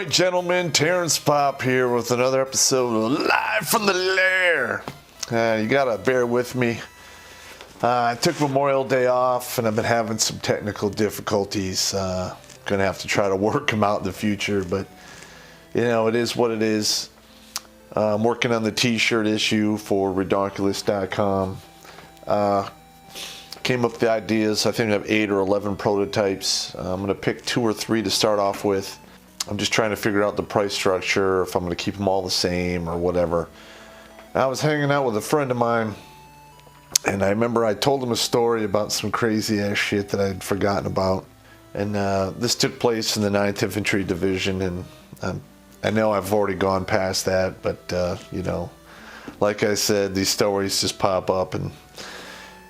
right, gentlemen, Terrence Popp here with another episode of Live from the Lair. You gotta bear with me. I took Memorial Day off and I've been having some technical difficulties. Gonna have to try to work them out in the future, but you know, it is what it is. I'm working on the t-shirt issue for Redonkulous.com. Came up with the ideas. I think I have 8 or 11 prototypes. I'm going to pick 2 or 3 to start off with. I'm just trying to figure out the price structure, if I'm going to keep them all the same or whatever. I was hanging out with a friend of mine, and I remember I told him a story about some crazy ass shit that I'd forgotten about. And this took place in the 9th Infantry Division, and I know I've already gone past that, but you know, like I said, these stories just pop up, and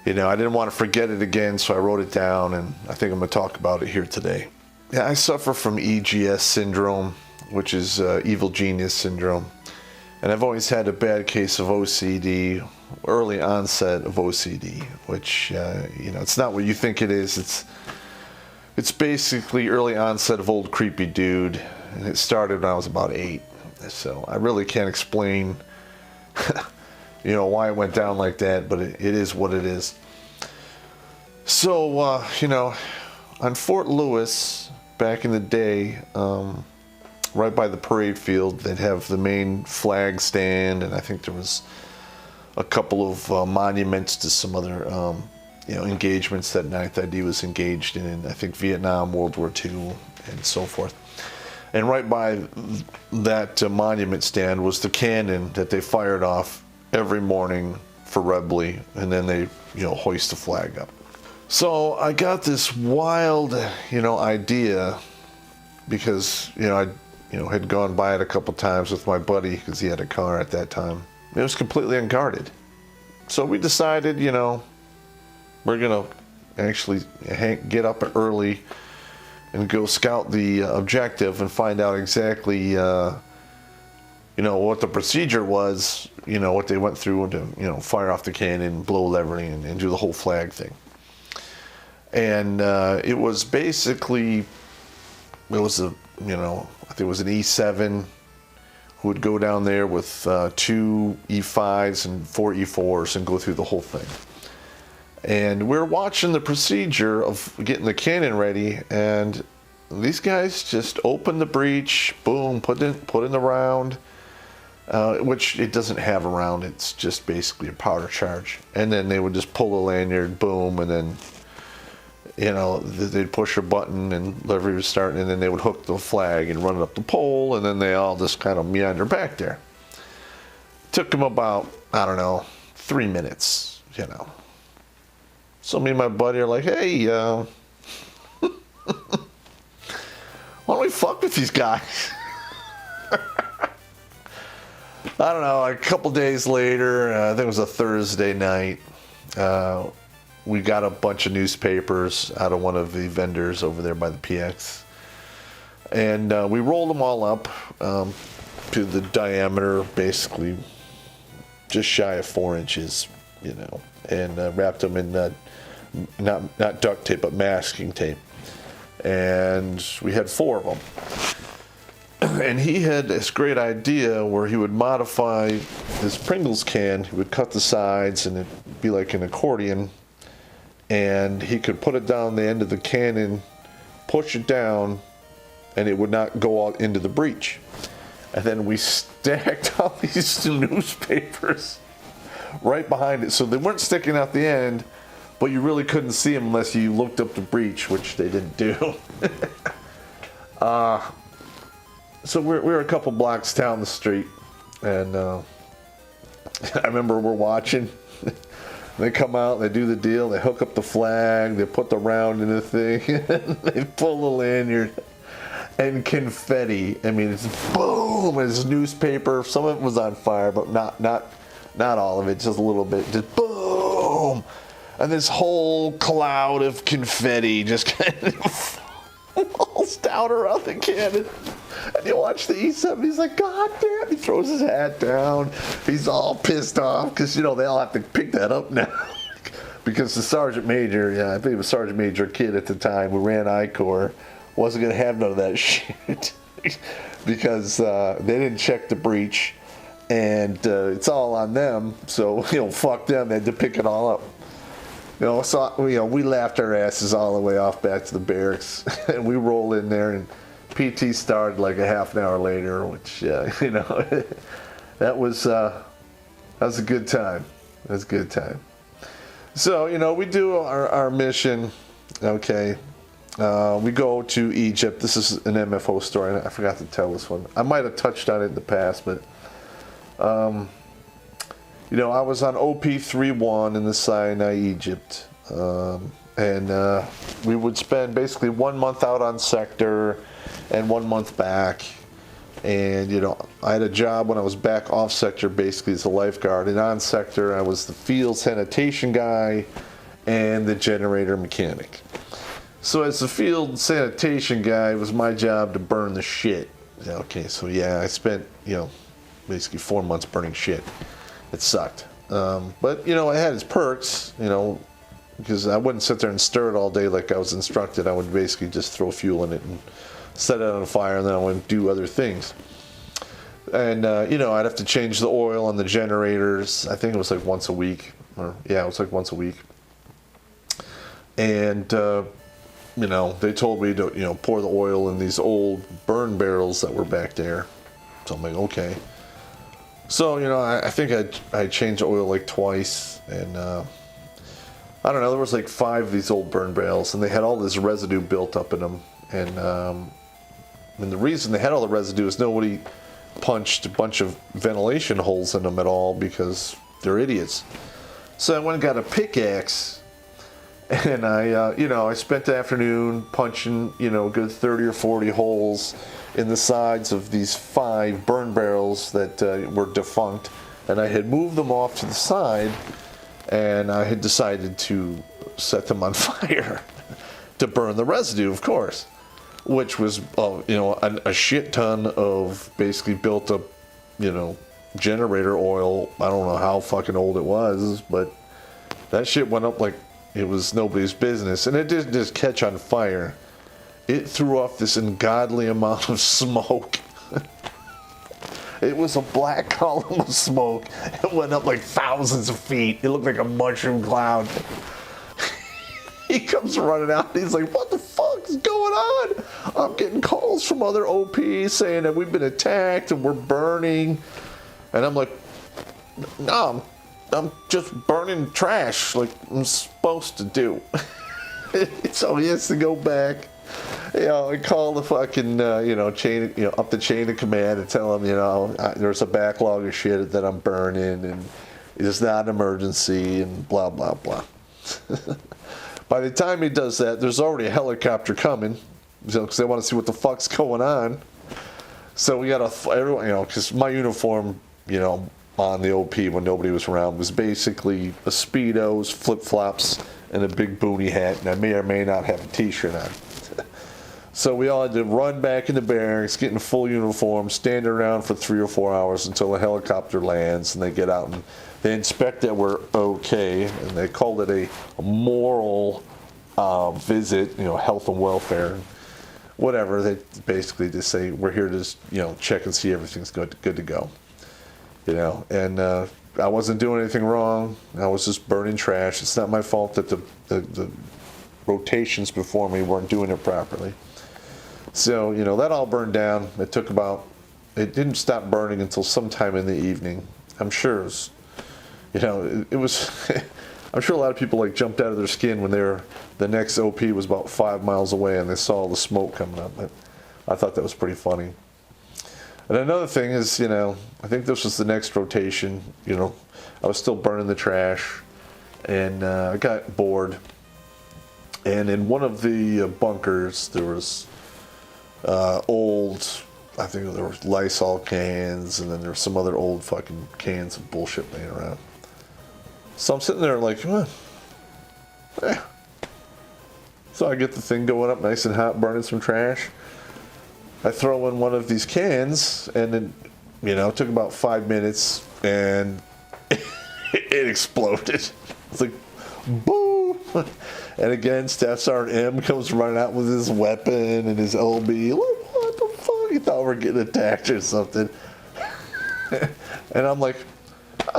you know, I didn't want to forget it again, so I wrote it down, and I think I'm going to talk about it here today. Yeah, I suffer from EGS syndrome, which is evil genius syndrome, and I've always had a bad case of OCD, early onset of OCD, which you know, it's not what you think it is. It's basically early onset of old creepy dude, and it started when I was about 8. So I really can't explain you know, why it went down like that, but it is what it is. So, you know, on Fort Lewis, back in the day, right by the parade field, they'd have the main flag stand, and I think there was a couple of monuments to some other, you know, engagements that 9th ID was engaged in, I think Vietnam, World War II, and so forth. And right by that monument stand was the cannon that they fired off every morning for Rebley, and then they, you know, hoist the flag up. So I got this wild, you know, idea, because, you know, I had gone by it a couple times with my buddy, because he had a car at that time. It was completely unguarded. So we decided, you know, we're gonna actually get up early and go scout the objective and find out exactly you know, what the procedure was, you know, what they went through to, you know, fire off the cannon, blow everything, and do the whole flag thing. And it was basically, it was a, you know, I think it was an E7 who would go down there with 2 E5s and 4 E4s and go through the whole thing. And we're watching the procedure of getting the cannon ready, and these guys just open the breech, boom, put in the round. Which it doesn't have a round, it's just basically a powder charge. And then they would just pull the lanyard, boom, and then, you know, they'd push a button and delivery would start, and then they would hook the flag and run it up the pole, and then they all just kind of meander back there. Took them about, I don't know, 3 minutes, you know. So me and my buddy are like, hey, why don't we fuck with these guys? I don't know, a couple days later, I think it was a Thursday night, we got a bunch of newspapers out of one of the vendors over there by the PX. And we rolled them all up to the diameter, basically just shy of 4 inches, you know, and wrapped them in not duct tape, but masking tape. And we had 4 of them. And he had this great idea where he would modify this Pringles can. He would cut the sides and it'd be like an accordion, and he could put it down the end of the cannon, push it down, and it would not go out into the breech. And then we stacked all these newspapers right behind it, so they weren't sticking out the end, but you really couldn't see them unless you looked up the breech, which they didn't do. So we're a couple blocks down the street, and I remember we're watching. They come out, they do the deal, they hook up the flag, they put the round in the thing, and they pull the lanyard, and confetti. I mean, it's boom, it's newspaper. Some of it was on fire, but not all of it, just a little bit. Just boom, and this whole cloud of confetti just kind of falls down around the cannon. And you watch the E7, he's like, God damn, he throws his hat down. He's all pissed off, because, you know, they all have to pick that up now. Because the Sergeant Major, yeah, I think it was Sergeant Major Kid at the time, who ran I Corps, wasn't going to have none of that shit. because they didn't check the breech, and it's all on them. So fuck them. They had to pick it all up. So we laughed our asses all the way off back to the barracks, and we roll in there, and PT started like a half an hour later, which that was a good time. That was a good time. So we do our mission. Okay, we go to Egypt. This is an MFO story. I forgot to tell this one. I might have touched on it in the past, but I was on OP-31 in the Sinai, Egypt, and we would spend basically 1 month out on sector and 1 month back. And I had a job when I was back off sector, basically as a lifeguard, and on sector I was the field sanitation guy and the generator mechanic. So as the field sanitation guy, it was my job to burn the shit. Okay, so yeah, I spent basically 4 months burning shit. It sucked, but it had its perks, because I wouldn't sit there and stir it all day like I was instructed. I would basically just throw fuel in it and set it on fire, and then I would do other things. And I'd have to change the oil on the generators. I think it was like once a week, it was like once a week. And they told me to pour the oil in these old burn barrels that were back there. So I'm like, okay. So I think I changed the oil like twice, and I don't know. There was like 5 of these old burn barrels, and they had all this residue built up in them. And the reason they had all the residue is nobody punched a bunch of ventilation holes in them at all because they're idiots. So I went and got a pickaxe, and I spent the afternoon punching, a good 30 or 40 holes in the sides of these 5 burn barrels that were defunct. And I had moved them off to the side, and I had decided to set them on fire to burn the residue, of course. Which was, a shit ton of basically built up, generator oil. I don't know how fucking old it was, but that shit went up like it was nobody's business. And it didn't just catch on fire. It threw off this ungodly amount of smoke. It was a black column of smoke. It went up like thousands of feet. It looked like a mushroom cloud. He comes running out, and he's like, what the fuck is going on? I'm getting calls from other OPs saying that we've been attacked and we're burning. And I'm like, no, I'm just burning trash like I'm supposed to do. So he has to go back, and call the fucking, chain, up the chain of command and tell them, there's a backlog of shit that I'm burning and it's not an emergency and blah, blah, blah. By the time he does that, there's already a helicopter coming, because they want to see what the fuck's going on. So we got everyone, because my uniform, on the OP when nobody was around was basically a Speedos, flip-flops, and a big boonie hat, and I may or may not have a t-shirt on. So we all had to run back into barracks, get in full uniform, stand around for 3 or 4 hours until a helicopter lands, and they get out and they inspect that we're okay, and they called it a moral visit, health and welfare, whatever. They basically just say we're here to check and see everything's good to go, And I wasn't doing anything wrong. I was just burning trash. It's not my fault that the rotations before me weren't doing it properly. So that all burned down. It didn't stop burning until sometime in the evening. I'm sure it was, I'm sure a lot of people jumped out of their skin when the next OP was about 5 miles away and they saw the smoke coming up. I thought that was pretty funny. And another thing is, I think this was the next rotation, I was still burning the trash, and I got bored. And in one of the bunkers, there was I think there were Lysol cans, and then there were some other old fucking cans of bullshit laying around. So I'm sitting there like, So I get the thing going up nice and hot, burning some trash. I throw in one of these cans, and then, it took about 5 minutes, and it exploded. It's like, boom! And again, Staff Sergeant M comes running out with his weapon and his LB. What the fuck? he thought we were getting attacked or something. And I'm like,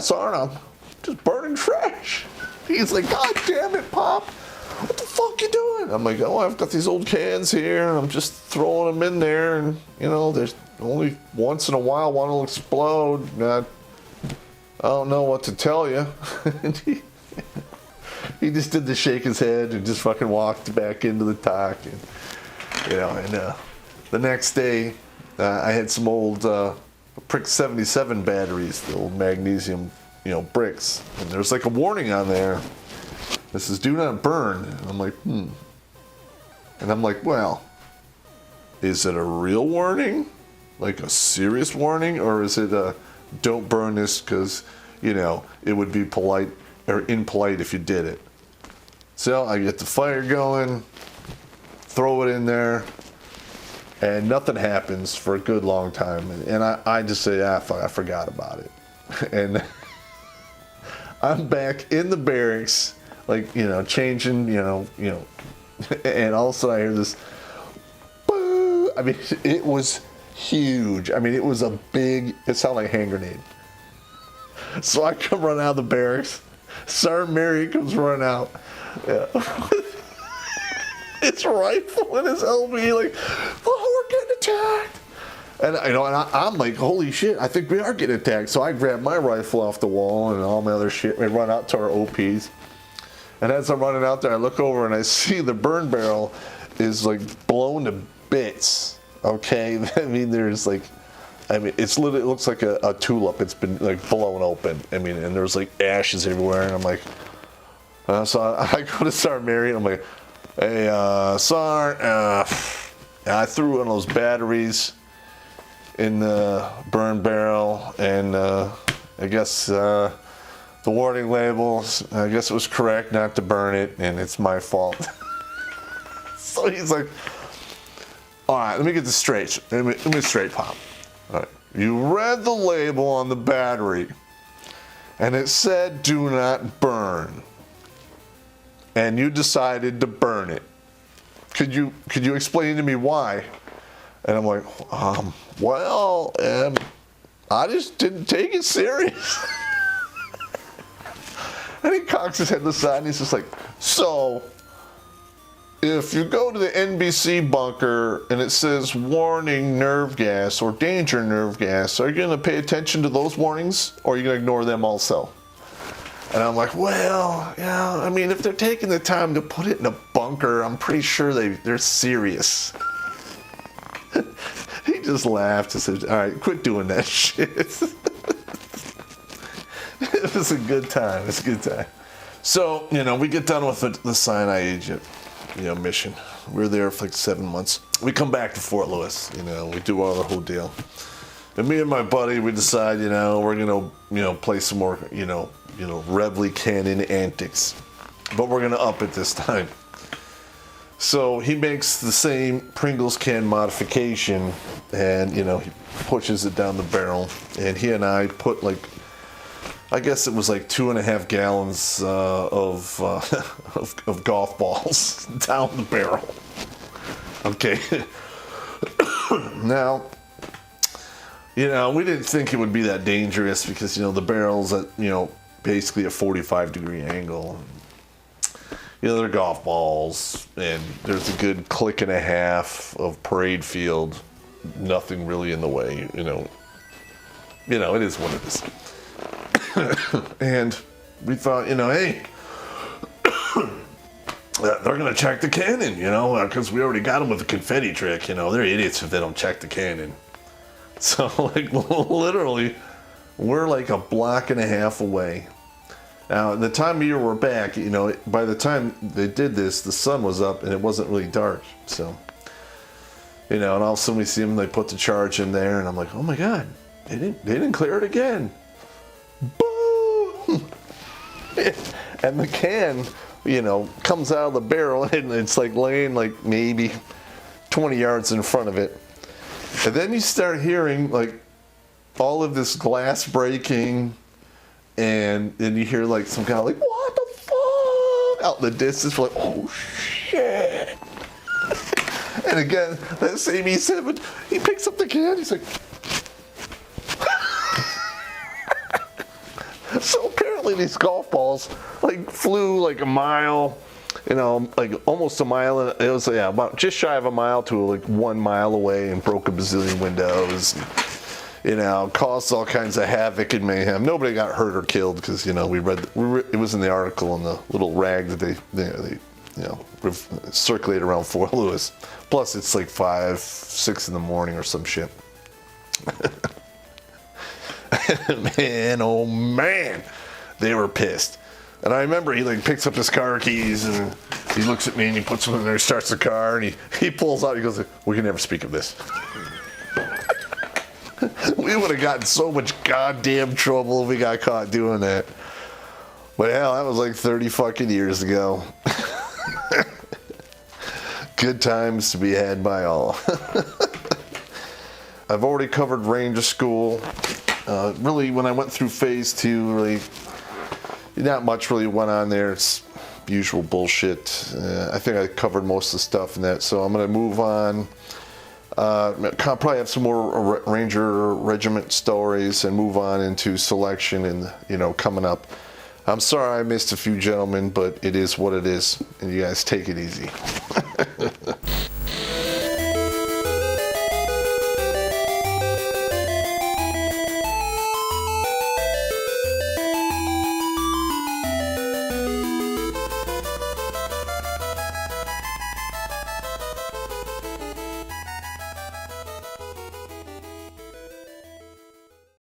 sorry, I'm just burning trash. He's like, God damn it, Pop. What the fuck you doing? I'm like, oh, I've got these old cans here, and I'm just throwing them in there, and, you know, there's only once in a while one will explode. I don't know what to tell you. He just did the shake his head and just fucking walked back into the talk. And, you know, and the next day, I had some old Prick 77 batteries, the old magnesium, you know, bricks. And there's like a warning on there. This is do not burn. And I'm like, And I'm like, well, is it a real warning? Like a serious warning? Or is it a don't burn this because, you know, it would be polite or impolite if you did it? So I get the fire going, throw it in there, and nothing happens for a good long time. And I just say, fuck, I forgot about it. And I'm back in the barracks, like, you know, changing, you know, and all of a sudden I hear this, boo! I mean, it was huge. I mean, it was a big, it sounded like a hand grenade. So I come running out of the barracks. Sergeant Mary comes running out. Yeah. His rifle and his LB, like, oh, we're getting attacked. And you know, and I'm like, holy shit, I think we are getting attacked. So I grab my rifle off the wall and all my other shit. We run out to our OPs. And as I'm running out there, I look over and I see the burn barrel is like blown to bits. Okay, I mean, there's like, I mean, it's literally, it looks like a tulip. It's been like blown open. I mean, and there's like ashes everywhere. And I'm like, so I go to Sergeant Mary and I'm like, hey, Sergeant, and I threw one of those batteries in the burn barrel, and I guess the warning labels, I guess it was correct not to burn it, and it's my fault. So he's like, all right, let me get this straight. Let me straight, Pop. All right. You read the label on the battery, and it said do not burn, and you decided to burn it. Could you explain to me why? And I'm like, well, I just didn't take it serious. And he cocks his head to the side and he's just like, so, if you go to the NBC bunker and it says warning nerve gas or danger nerve gas, are you going to pay attention to those warnings or are you going to ignore them also? And I'm like, well, yeah, I mean, if they're taking the time to put it in a bunker, I'm pretty sure they're serious. He just laughed and said, all right, quit doing that shit. It was a good time. It's a good time. So, you know, we get done with the Sinai Egypt, you know, mission. We were there for like 7 months. We come back to Fort Lewis, you know, we do all the whole deal. And me and my buddy, we decide, you know, we're going to, you know, play some more, you know, Revley Cannon antics. But we're going to up it this time. So he makes the same Pringles can modification and, you know, he pushes it down the barrel. And he and I put like, I guess it was like 2.5 gallons of golf balls down the barrel. Okay. Now, you know, we didn't think it would be that dangerous because, you know, the barrel's at, you know, basically a 45-degree angle. You know, they're golf balls, and there's a good click and a half of parade field. Nothing really in the way, you know. You know, it is what it is. And we thought, you know, hey, they're going to check the cannon, you know, because we already got them with the confetti trick, you know. They're idiots if they don't check the cannon. So, like, literally, we're like a block and a half away. Now, the time of year we're back, you know, by the time they did this, the sun was up and it wasn't really dark. So, you know, and all of a sudden we see them, they put the charge in there, and I'm like, oh my God, they didn't clear it again. Boom! And the can, you know, comes out of the barrel and it's like laying like maybe 20 yards in front of it. And then you start hearing like all of this glass breaking, and then you hear like some guy like, what the fuck? Out in the distance, we're like, oh shit. And again, that same E7, he picks up the can, he's like... So apparently these golf balls, like, flew like a mile, you know, like almost a mile. It was, yeah, about just shy of a mile to like 1 mile away, and broke a bazillion windows. And, you know, caused all kinds of havoc and mayhem. Nobody got hurt or killed because, you know, it was in the article in the little rag that they circulate around Fort Lewis. Plus, it's like 5, 6 in the morning or some shit. Man, oh man, they were pissed. And I remember he like picks up his car keys and he looks at me and he puts them in there, starts the car, and he pulls out. He goes, "We can never speak of this." We would have gotten so much goddamn trouble if we got caught doing that. But hell, that was like 30 fucking years ago. Good times to be had by all. I've already covered Ranger School. Really, when I went through phase 2, really, not much really went on there. It's usual bullshit. I think I covered most of the stuff in that, so I'm going to move on. Probably have some more Ranger Regiment stories and move on into selection and, you know, coming up. I'm sorry I missed a few gentlemen, but it is what it is, and you guys take it easy.